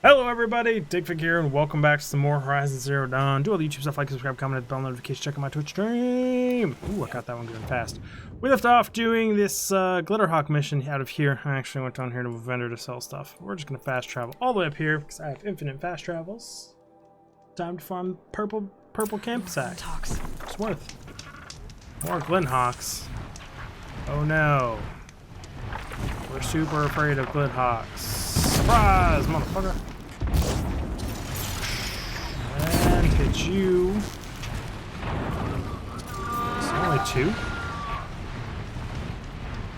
Hello everybody, Digfig here, and welcome back to some more Horizon Zero Dawn. Do all the YouTube stuff, like, subscribe, comment, hit the bell notification, check out my Twitch stream. Ooh, I got that one going fast. We left off doing this Glitterhawk mission out of here. I actually went down here to a vendor to sell stuff. We're just going to fast travel all the way up here, because I have infinite fast travels. Time to farm purple camp sack. It's worth. More Glinthawks. Oh no. We're super afraid of Glinthawks. Surprise, motherfucker. And hit you. It's only two.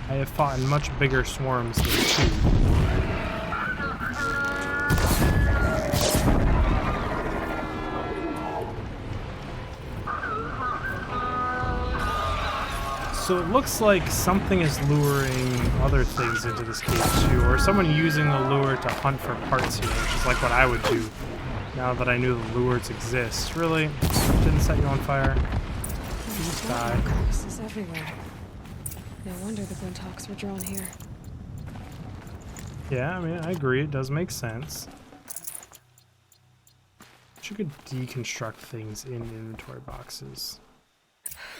I have fought in much bigger swarms than two. So it looks like something is luring other things into this cave too, or someone using the lure to hunt for parts here, which is like what I would do now that I knew the lures exist. Really? Didn't set you on fire? You just die. This is everywhere. No wonder the Glinthawks were drawn here. Yeah, I mean, I agree. It does make sense. You could deconstruct things in inventory boxes.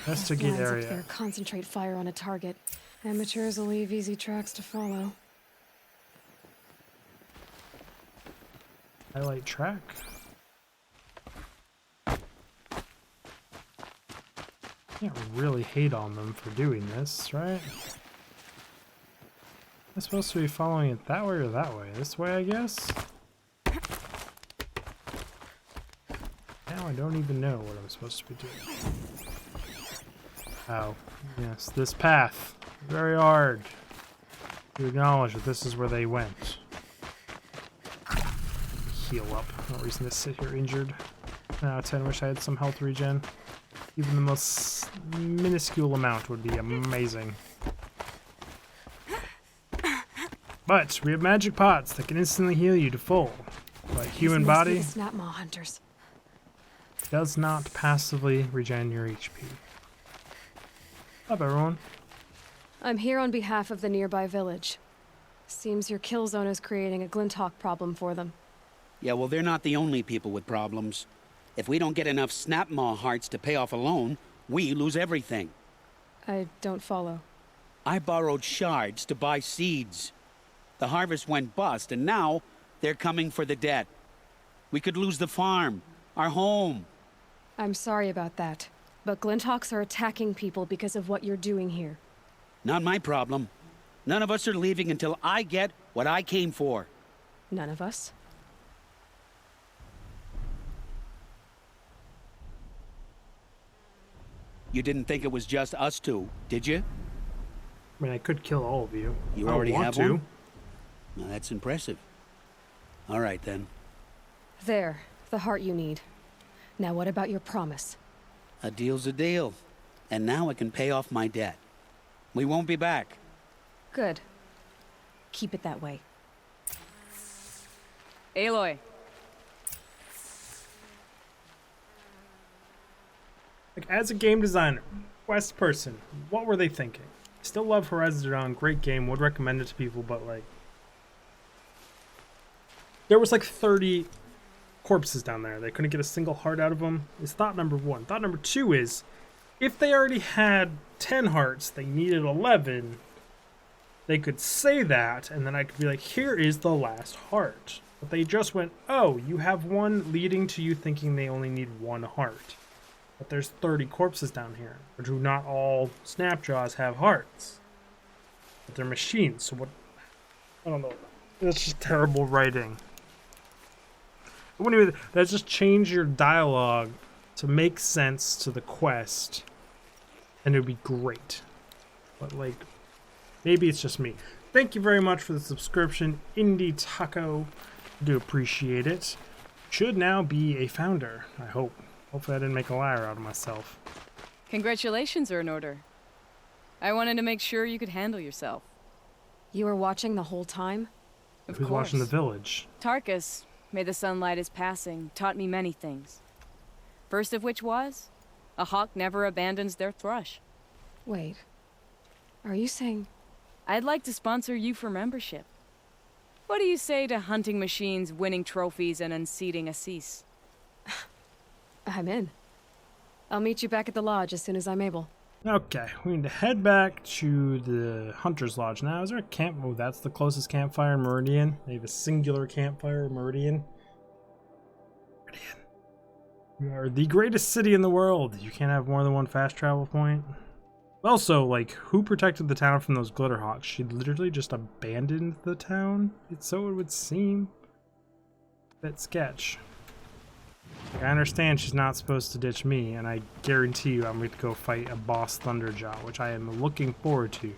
Investigate area. Up there, concentrate fire on a target. Amateurs will leave easy tracks to follow. Highlight track. Can't really hate on them for doing this, right? I'm supposed to be following it that way or that way? This way, I guess? Now I don't even know what I'm supposed to be doing. Oh, yes, this path. Very hard to acknowledge that this is where they went. Heal up. No reason to sit here injured. 10 out of 10. Wish I had some health regen. Even the most minuscule amount would be amazing. But we have magic pots that can instantly heal you to full. But human body Snapmaw hunters does not passively regen your HP. Up, everyone. I'm here on behalf of the nearby village. Seems your kill zone is creating a Glinthawk problem for them. Yeah, well, they're not the only people with problems. If we don't get enough Snapmaw hearts to pay off a loan, we lose everything. I don't follow. I borrowed shards to buy seeds. The harvest went bust, and now they're coming for the debt. We could lose the farm, our home. I'm sorry about that, but Glinthawks are attacking people because of what you're doing here. Not my problem. None of us are leaving until I get what I came for. None of us? You didn't think it was just us two, did you? I mean, I could kill all of you. You I already want have to. one? Now, that's impressive. All right, then. There, the heart you need. Now what about your promise? A deal's a deal. And now I can pay off my debt. We won't be back. Good. Keep it that way. Aloy. Like, as a game designer, quest person, what were they thinking? Still love Horizon Zero Dawn, great game, would recommend it to people, but like, there was like 30 corpses down there. They couldn't get a single heart out of them. Is thought number one. Thought number two is, if they already had 10 hearts, they needed 11, they could say that, and then I could be like, here is the last heart. But they just went, oh, you have one, leading to you thinking they only need one heart. But there's 30 corpses down here. But do not all Snapjaws have hearts? But they're machines, so what? I don't know. That's just terrible writing. Anyway, let's just change your dialogue to make sense to the quest, and it would be great. But like, maybe it's just me. Thank you very much for the subscription, Indie Taco. I do appreciate it. Should now be a founder, I hope. Hopefully I didn't make a liar out of myself. Congratulations are in order. I wanted to make sure you could handle yourself. You were watching the whole time? Of Who's course. watching the village? Tarkus, may the sunlight is passing, taught me many things. First of which was, a hawk never abandons their thrush. Wait. Are you saying... I'd like to sponsor you for membership. What do you say to hunting machines, winning trophies, and unseating Assis? I'm in. I'll meet you back at the lodge as soon as I'm able. Okay, we need to head back to the Hunter's Lodge now. Is there a camp? Oh, that's the closest campfire in Meridian. They have a singular campfire in Meridian. Meridian. You are the greatest city in the world. You can't have more than one fast travel point. Also, like, who protected the town from those Glitterhawks? She literally just abandoned the town? It's so it would seem. Bit sketch. I understand she's not supposed to ditch me, and I guarantee you I'm going to go fight a boss Thunderjaw, which I am looking forward to.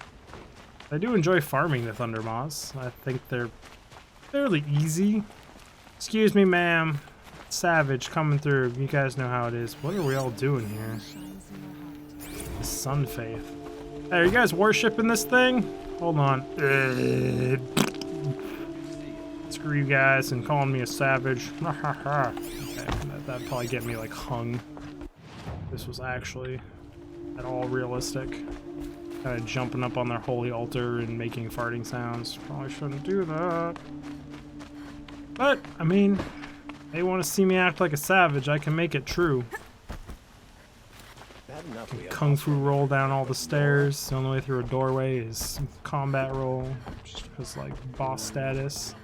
I do enjoy farming the Thundermaws. I think they're fairly easy. Excuse me, ma'am. Savage coming through. You guys know how it is. What are we all doing here? The Sun Faith. Hey, are you guys worshipping this thing? Hold on. Screw you guys and calling me a savage. Okay, that'd probably get me like hung. This was actually at all realistic. Kind of jumping up on their holy altar and making farting sounds. Probably shouldn't do that. But, I mean, they want to see me act like a savage, I can make it true. Kung fu roll down all the stairs. The only way through a doorway is combat roll. Just because, like, boss status.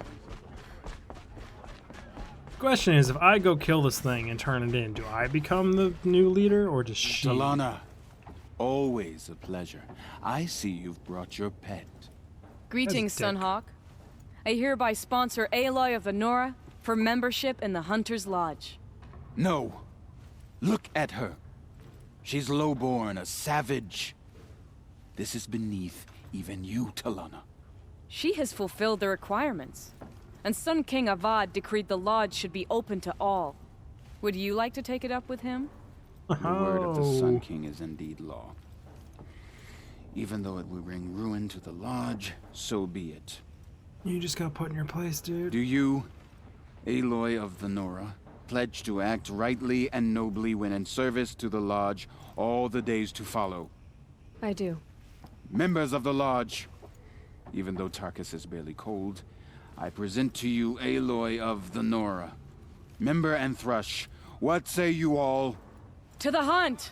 Question is, if I go kill this thing and turn it in, do I become the new leader, or does she? Talana, always a pleasure. I see you've brought your pet. Greetings, Dick. Sunhawk. I hereby sponsor Aloy of the Nora for membership in the Hunter's Lodge. No. Look at her. She's lowborn, a savage. This is beneath even you, Talana. She has fulfilled the requirements, and Sun King Avad decreed the lodge should be open to all. Would you like to take it up with him? The word of the Sun King is indeed law. Even though it will bring ruin to the lodge, so be it. You just got put in your place, dude. Do you, Aloy of the Nora, pledge to act rightly and nobly when in service to the lodge all the days to follow? I do. Members of the lodge, even though Tarkus is barely cold, I present to you Aloy of the Nora. Member and Thrush, what say you all? To the hunt!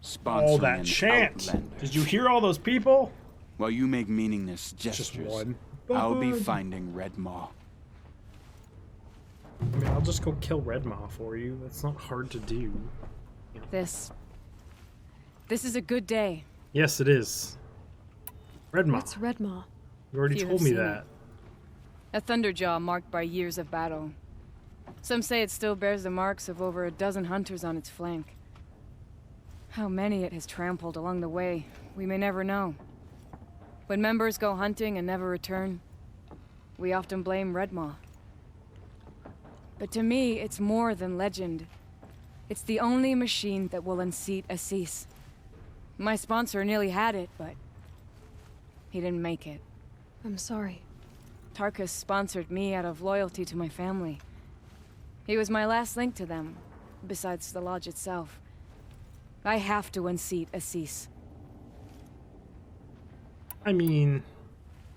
Sponsoring All that an chant. outlander. Did you hear all those people? While you make meaningless gestures, one. I'll be Bud. finding Red Maw. I mean, I'll just go kill Redmaw for you. That's not hard to do. This is a good day. Yes, it is. Redmaw. What's Redmaw? You already Few told have me seen that. A thunderjaw marked by years of battle. Some say it still bears the marks of over a dozen hunters on its flank. How many it has trampled along the way, we may never know. When members go hunting and never return, we often blame Redmaw. But to me, it's more than legend. It's the only machine that will unseat Assis. My sponsor nearly had it, but he didn't make it. I'm sorry. Tarkus sponsored me out of loyalty to my family. He was my last link to them, besides the lodge itself. I have to unseat Assis. I mean,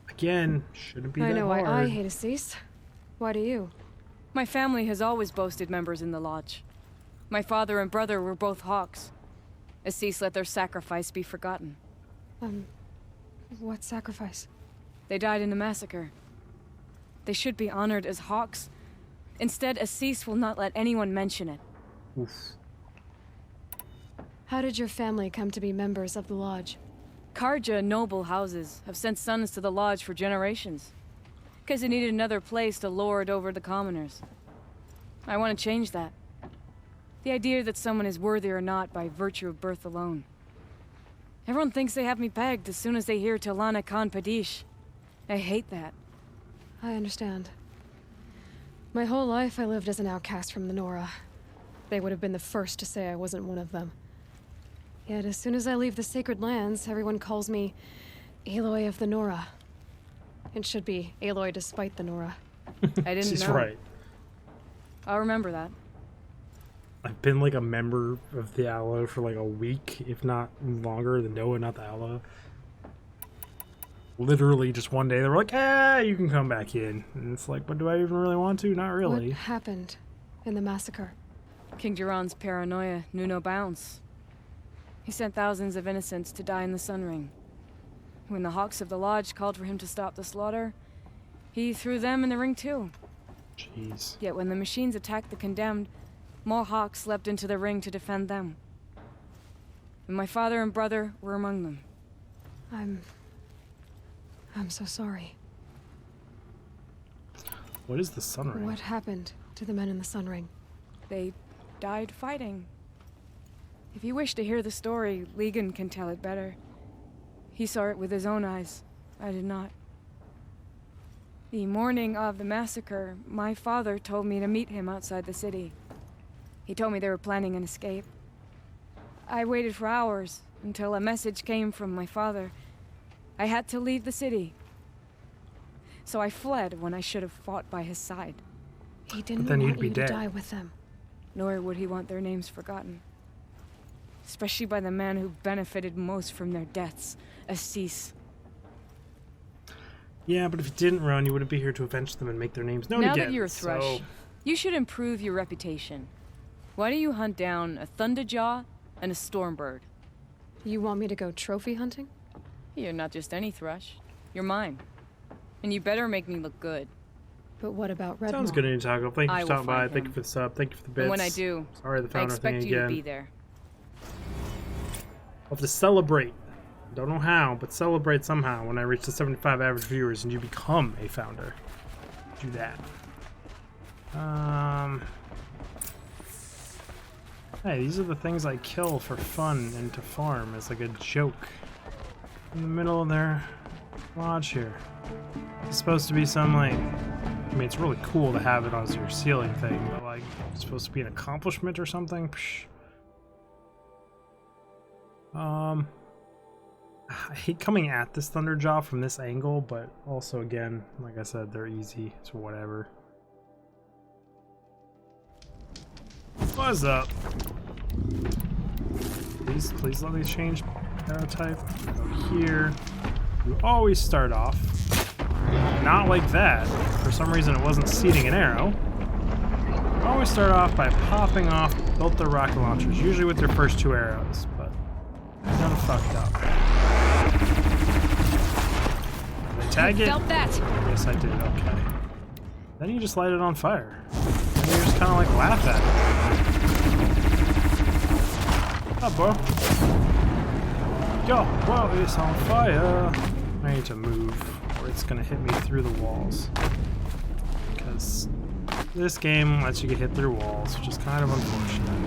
again, shouldn't be I that know hard. why I hate Assis. Why do you? My family has always boasted members in the lodge. My father and brother were both hawks. Assis let their sacrifice be forgotten. What sacrifice? They died in a massacre. They should be honored as hawks. Instead, Assis will not let anyone mention it. Oof. How did your family come to be members of the lodge? Karja noble houses have sent sons to the lodge for generations. Because they needed another place to lord over the commoners. I want to change that. The idea that someone is worthy or not by virtue of birth alone. Everyone thinks they have me pegged as soon as they hear Talana Khan Padish. I hate that. I understand. My whole life I lived as an outcast from the Nora. They would have been the first to say I wasn't one of them. Yet as soon as I leave the sacred lands, everyone calls me Aloy of the Nora. It should be Aloy despite the Nora. I didn't She's know. right. I'll remember that. I've been like a member of the Aloe for like a week, if not longer. The Noah, not the Aloe. Literally just one day they were like, you can come back in. And it's like, but do I even really want to? Not really. What happened in the massacre? King Jiran's paranoia knew no bounds. He sent thousands of innocents to die in the Sun Ring. When the Hawks of the Lodge called for him to stop the slaughter, he threw them in the ring too. Jeez. Yet when the machines attacked the condemned, more Hawks leapt into the ring to defend them. And my father and brother were among them. I'm so sorry. What is the Sun Ring? What happened to the men in the Sun Ring? They died fighting. If you wish to hear the story, Legan can tell it better. He saw it with his own eyes. I did not. The morning of the massacre, my father told me to meet him outside the city. He told me they were planning an escape. I waited for hours until a message came from my father. I had to leave the city. So I fled when I should have fought by his side. He didn't then want you'd be you dead. to die with them. Nor would he want their names forgotten. Especially by the man who benefited most from their deaths, Assis. Yeah, but if you didn't run, you wouldn't be here to avenge them and make their names known Now again. that you're a Thrush, so... you should improve your reputation. Why don't you hunt down a Thunderjaw and a Stormbird? You want me to go trophy hunting? You're not just any Thrush. You're mine. And you better make me look good. But what about Red Sounds Maw? good, Ninjago. Thank you I for will stopping by. find Thank him. you for the sub. Thank you for the bits. And when I do, Sorry, the I founder expect thing you again. to be there. I'll have to celebrate. Don't know how, but celebrate somehow when I reach the 75 average viewers and you become a founder. Do that. Hey, these are the things I kill for fun and to farm as like a joke. In the middle of their lodge here. It's supposed to be some like... I mean, it's really cool to have it as your ceiling thing, but like, it's supposed to be an accomplishment or something? Psh. I hate coming at this Thunderjaw from this angle, but also, again, like I said, they're easy, so whatever. What's up? Please let me change arrow type. Go here. You always start off not like that. For some reason, it wasn't seating an arrow. You always start off by popping off both their rocket launchers, usually with their first two arrows, but I'm fucked up. Did I tag it? Felt that. Yes, I did. Okay. Then you just light it on fire. And you just kind of like laugh at it. What's up, bro? Yo, whoa, it's on fire. I need to move, or it's gonna hit me through the walls. Because this game lets you get hit through walls, which is kind of unfortunate.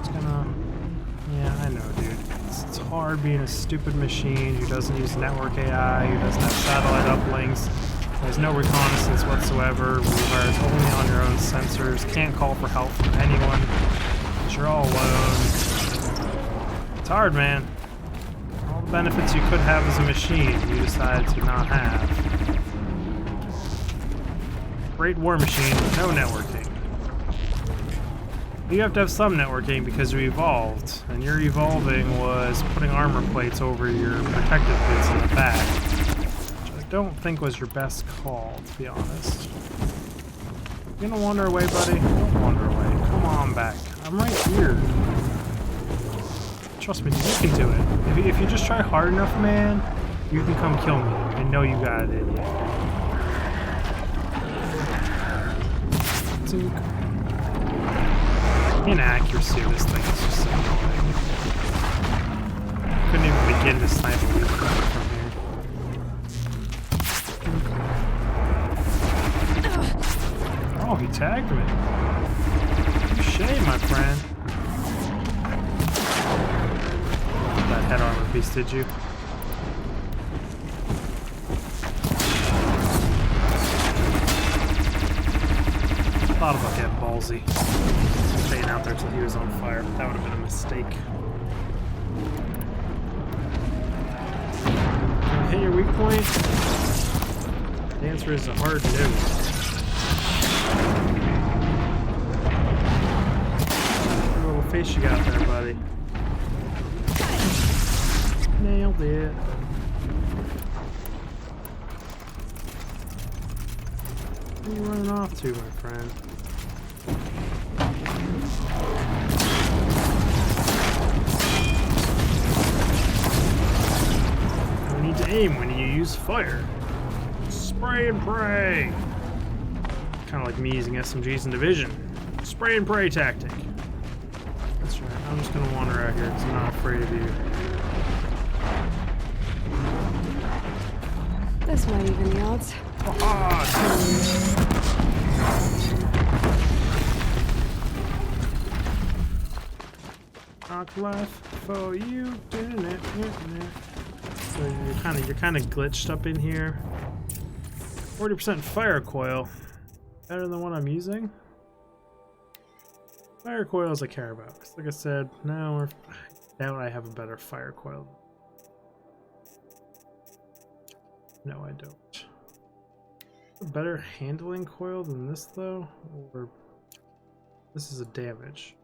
It's gonna... Yeah, I know, dude. It's hard being a stupid machine who doesn't use network AI, who doesn't have satellite uplinks, there's no reconnaissance whatsoever, relies only on your own sensors, can't call for help from anyone, but you're all alone. It's hard, man. All the benefits you could have as a machine, you decide to not have. Great war machine with no networking. You have to have some networking because you evolved, and your evolving was putting armor plates over your protective bits in the back, which I don't think was your best call, to be honest. You gonna wander away, buddy? Don't wander away. Come on back. I'm right here. Trust me, you can do it. If you just try hard enough, man, you can come kill me. I know you got it in you. Inaccuracy of this thing is just so annoying. Couldn't even begin to snipe a weak from here. Oh, he tagged me. Shame, my friend. That head armor piece, did you? Thought about getting ballsy. Staying out there till he was on fire, but that would have been a mistake. Hit your weak point? The answer is a hard no. What little face you got there, buddy? Nailed it. Where are you running off to, my friend? You need to aim when you use fire. Spray and pray! Kind of like me using SMGs in Division. Spray and pray tactic. That's right. I'm just gonna wander out here because I'm not afraid of you. This might even the odds. Knock life for you. So you're kind of glitched up in here. 40% fire coil. Better than what I'm using. Fire coils I care about. 'Cause like I said, now I have a better fire coil. No, I don't. A better handling coil than this though? Or this is a damage.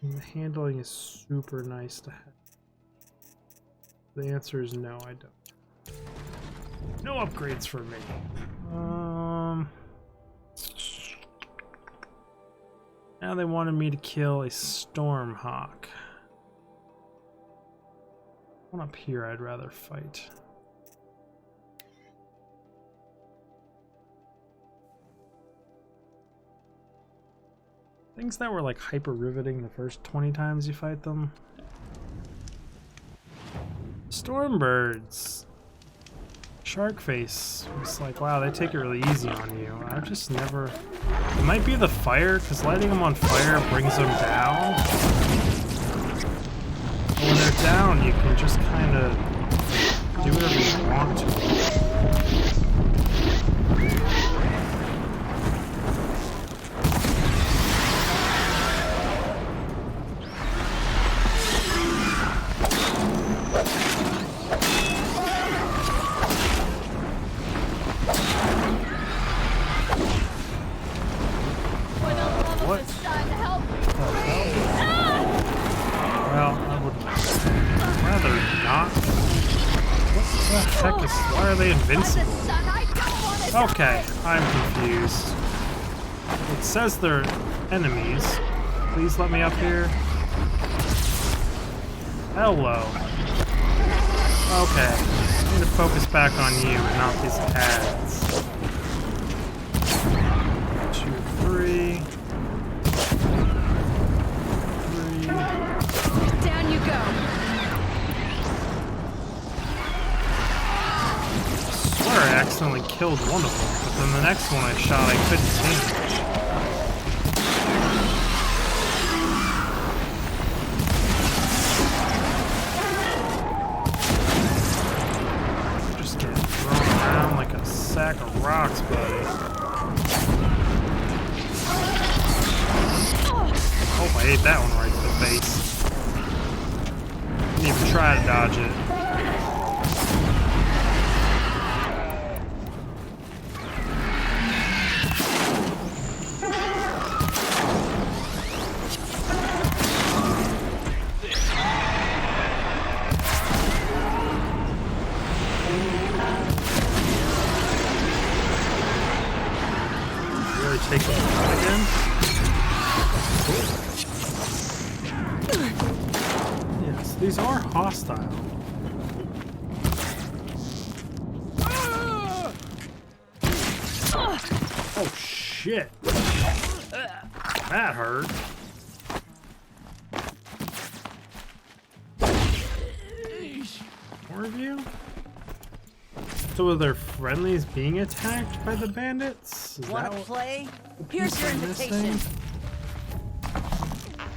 And the handling is super nice to have. The answer is no, I don't. No upgrades for me. Now they wanted me to kill a Stormhawk. One up here I'd rather fight. Things that were like hyper riveting the first 20 times you fight them. Stormbirds. Shark face. It's like, wow, they take it really easy on you. I've just never... It might be the fire, because lighting them on fire brings them down. But when they're down, you can just kind of do whatever you want to. Okay, I'm confused. It says they're enemies. Please let me up here. Hello. Okay, I need to focus back on you and not these ads. 2, 3. 3. Down you go. I accidentally killed one of them, but then the next one I shot I couldn't damage. Just getting thrown around like a sack of rocks, buddy. Oh, I ate that one right to the face. Didn't even try to dodge it. Take them out again. Yes, these are hostile. Oh shit! That hurt. More of you? So are their friendlies being attacked by the bandits? Want to play? Here's your invitation.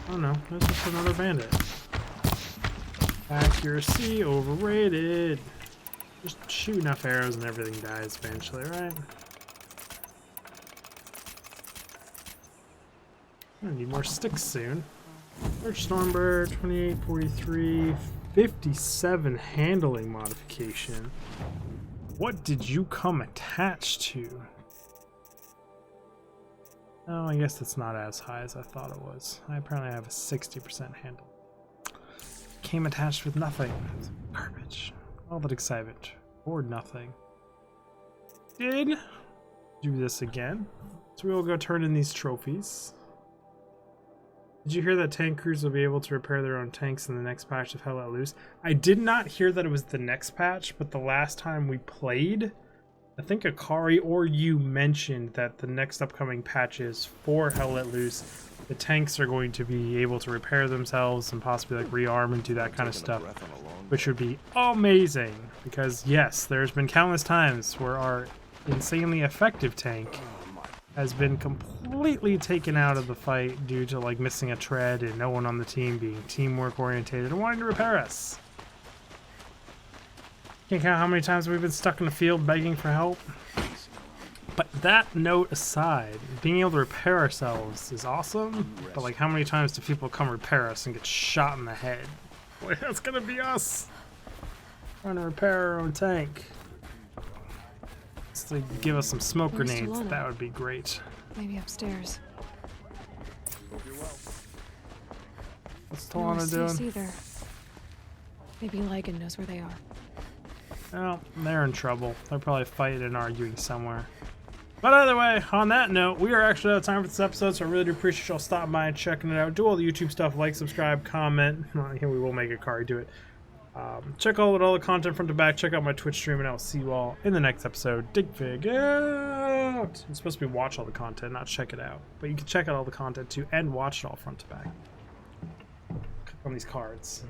Oh no, there's just another bandit. Accuracy overrated. Just shoot enough arrows and everything dies eventually, right? I'm gonna need more sticks soon. Search Stormbird, 28, 43, 57 handling modification. What did you come attached to? Oh, I guess it's not as high as I thought it was. I apparently have a 60% handle. came attached with nothing. Garbage. All that excitement. Or nothing. Did do this again. So we will go turn in these trophies. Did you hear that tank crews will be able to repair their own tanks in the next patch of Hell Let Loose? I did not hear that it was the next patch, but the last time we played, I think Akari or you mentioned that the next upcoming patches for Hell Let Loose, the tanks are going to be able to repair themselves and possibly like rearm and do that kind of stuff, which would be amazing. Because yes, there's been countless times where our insanely effective tank has been completely taken out of the fight due to like missing a tread and no one on the team being teamwork oriented and wanting to repair us. Can't count how many times we've been stuck in the field begging for help. But that note aside, being able to repair ourselves is awesome, but like how many times do people come repair us and get shot in the head? Boy, that's gonna be us trying to repair our own tank. To give us some smoke grenades, that would be great. Maybe upstairs. What's Talana doing? Either. Maybe Lygan knows where they are. Well, they're in trouble. They're probably fighting and arguing somewhere. But either way, on that note, we are actually out of time for this episode, so I really do appreciate y'all stopping by and checking it out. Do all the YouTube stuff, like, subscribe, comment. Here we will make a Kari do it. Check all the content front to back. Check out my Twitch stream, and I will see you all in the next episode. Digfig out! It's supposed to be watch all the content, not check it out. But you can check out all the content too, and watch it all front to back. Click on these cards.